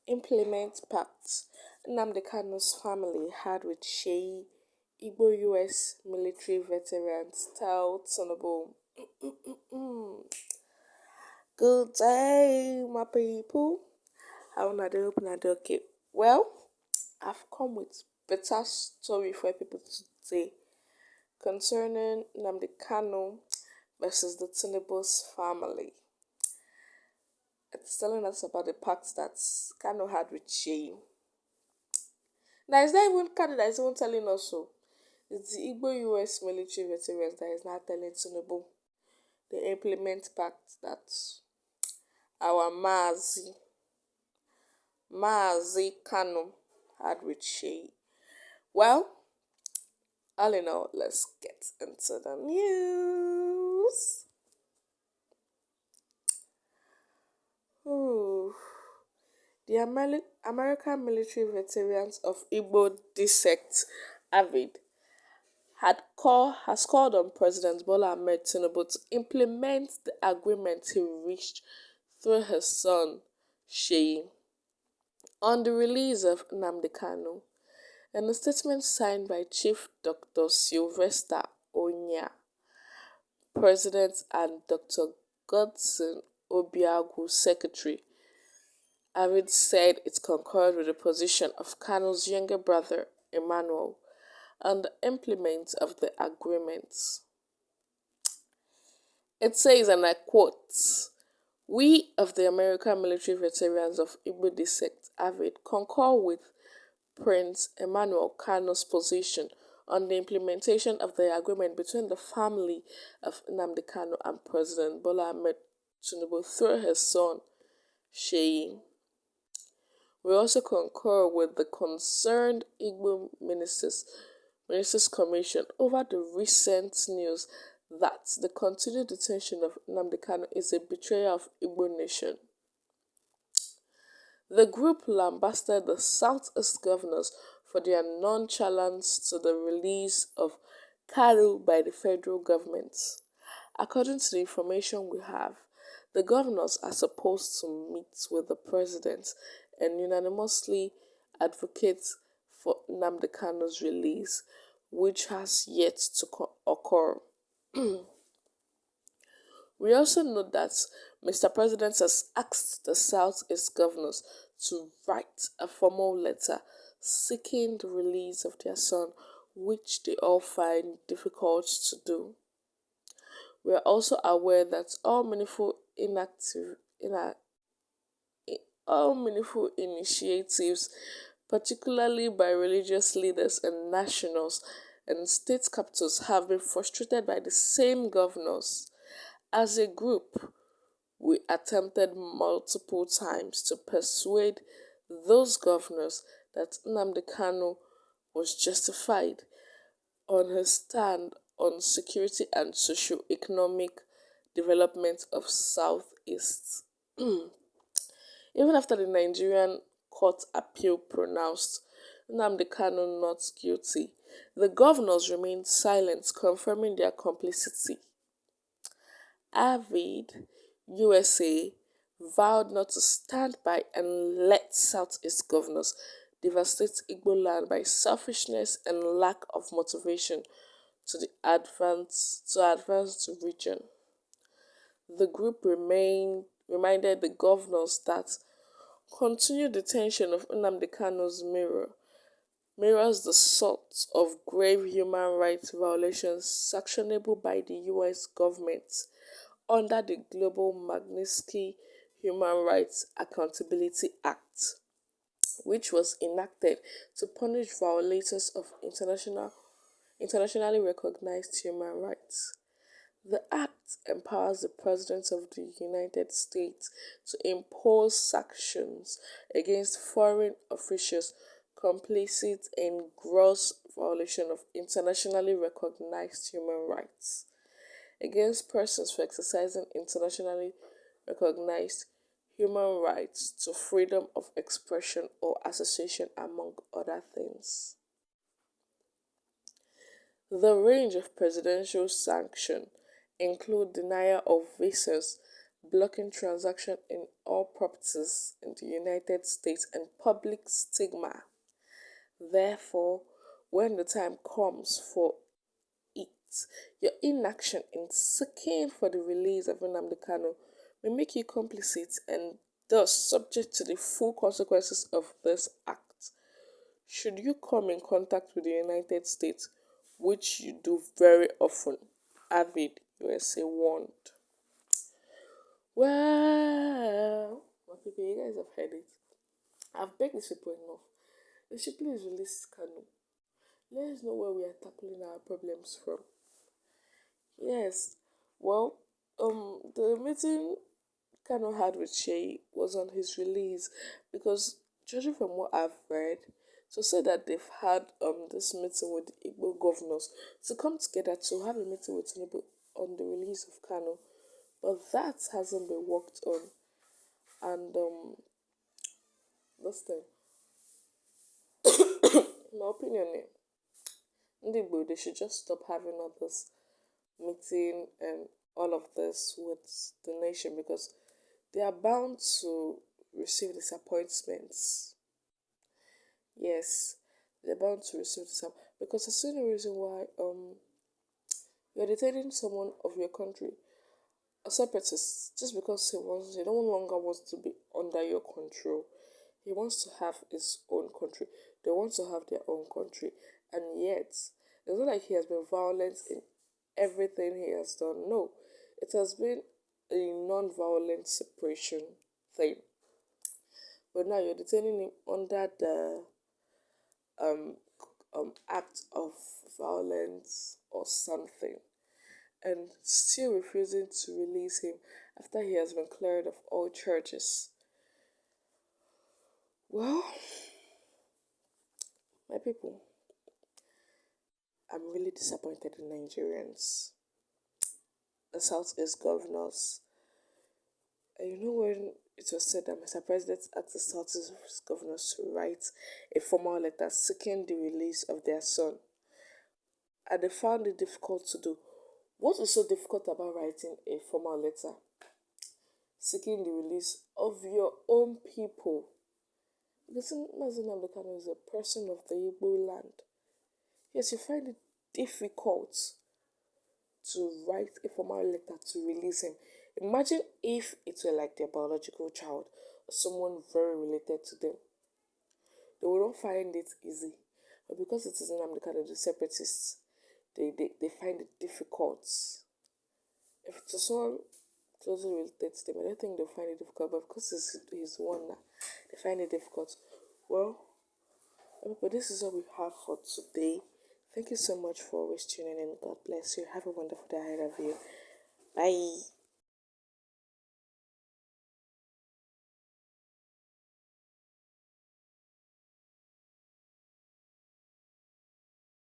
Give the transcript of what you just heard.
implement pacts Nnamdi Kanu's family had with Igbo US military veterans tell Tinubu. Good day, my people. How na dey hope na dey okay? Well, I've come with better story for people today concerning Nnamdi Kanu versus the Tinubu's family. It's telling us about the pact that Kanu had with Sheyi. Now, it's not even Kanu that is even telling us so. It's the Igbo US military veterans that is now telling Tinubu. They implement pact that our Mazi Kanu had with Sheyi. Well, all in all, let's get into the news. Ooh. The American military veterans of Igbo descent, AVID, has called on President Bola Ahmed Tinubu to implement the agreement he reached through his son, Sheyi, on the release of Nnamdi Kanu. In a statement signed by Chief Dr. Sylvester Onya, President, and Dr. Godson Obiagu, Secretary, Avid said it concurred with the position of Kanu's younger brother, Emmanuel, on the implement of the agreement. It says, and I quote, "We of the American military veterans of Igbo descent, AVID, concur with Prince Emmanuel Kanu's position on the implementation of the agreement between the family of Nnamdi Kanu and President Bola Ahmed Tinubu through his son, Sheyi. We also concur with the concerned Igbo Ministers Commission over the recent news that the continued detention of Nnamdi Kanu is a betrayal of Igbo nation." The group lambasted the Southeast governors for their nonchalance to the release of Kanu by the federal government. According to the information we have, the governors are supposed to meet with the president and unanimously advocate for Nnamdi Kanu's release, which has yet to occur. We also note that Mr. President has asked the Southeast governors to write a formal letter seeking the release of their son, which they all find difficult to do. We are also aware that all meaningful initiatives, particularly by religious leaders and nationals and state capitals, have been frustrated by the same governors. As a group, we attempted multiple times to persuade those governors that Nnamdi Kanu was justified on his stand on security and socio-economic development of Southeast. Even after the Nigerian court appeal pronounced Nnamdi Kanu not guilty, the governors remained silent, confirming their complicity. AVID USA vowed not to stand by and let Southeast governors devastate Igbo land by selfishness and lack of motivation to advance the region. The group reminded the governors that continued detention of Nnamdi Kanu's mirrors the sort of grave human rights violations sanctionable by the US government under the Global Magnitsky Human Rights Accountability Act, which was enacted to punish violators of internationally recognized human rights. The act empowers the President of the United States to impose sanctions against foreign officials complicit in gross violation of internationally recognized human rights, against persons for exercising internationally recognized human rights to freedom of expression or association, among other things. The range of presidential sanctions include denial of visas, blocking transaction in all properties in the United States, and public stigma. Therefore, when the time comes for it, your inaction in seeking for the release of Nnamdi Kanu may make you complicit and thus subject to the full consequences of this act. Should you come in contact with the United States, which you do very often, Avid USA warned. Well, my people, you guys have heard it. I've begged these people enough. They should please release Kanu. Let us know where we are tackling our problems from. Yes, well, the meeting Kanu had with Shay was on his release because, judging from what I've read, to say that they've had this meeting with the Igbo governors to come together to have a meeting with Tinubu on the release of Kanu, but that hasn't been worked on. And this thing, in my opinion, Ndị Igbo, they should just stop having all this meeting and all of this with the nation because they are bound to receive disappointments. Yes, they're bound to receive disappointment because there's no reason why you're detaining someone of your country, a separatist, just because he no longer wants to be under your control. He wants to have his own country. They want to have their own country, and yet it's not like he has been violent in everything he has done. No, it has been a non-violent separation thing. But now you're detaining him under the um, act of violence or something, and still refusing to release him after he has been cleared of all charges. Well, my people, I'm really disappointed in Nigerians, the Southeast governors. And you know when it was said that Mr. President asked the Southeast governors to write a formal letter seeking the release of their son, and they found it difficult to do. What is so difficult about writing a formal letter seeking the release of your own people? Because Mazi Nnamdi Kanu is a person of the Igbo land. Yes, you find it difficult to write a formal letter to release him. Imagine if it were like their biological child or someone very related to them. They wouldn't find it easy. But because it is Nnamdi Kanu, the separatists, they find it difficult. If it's someone closely related to them, I don't think they'll find it difficult. But because he's one now, they find it difficult. Well, but this is all we have for today. Thank you so much for always tuning in. God bless you. Have a wonderful day ahead of you. Bye.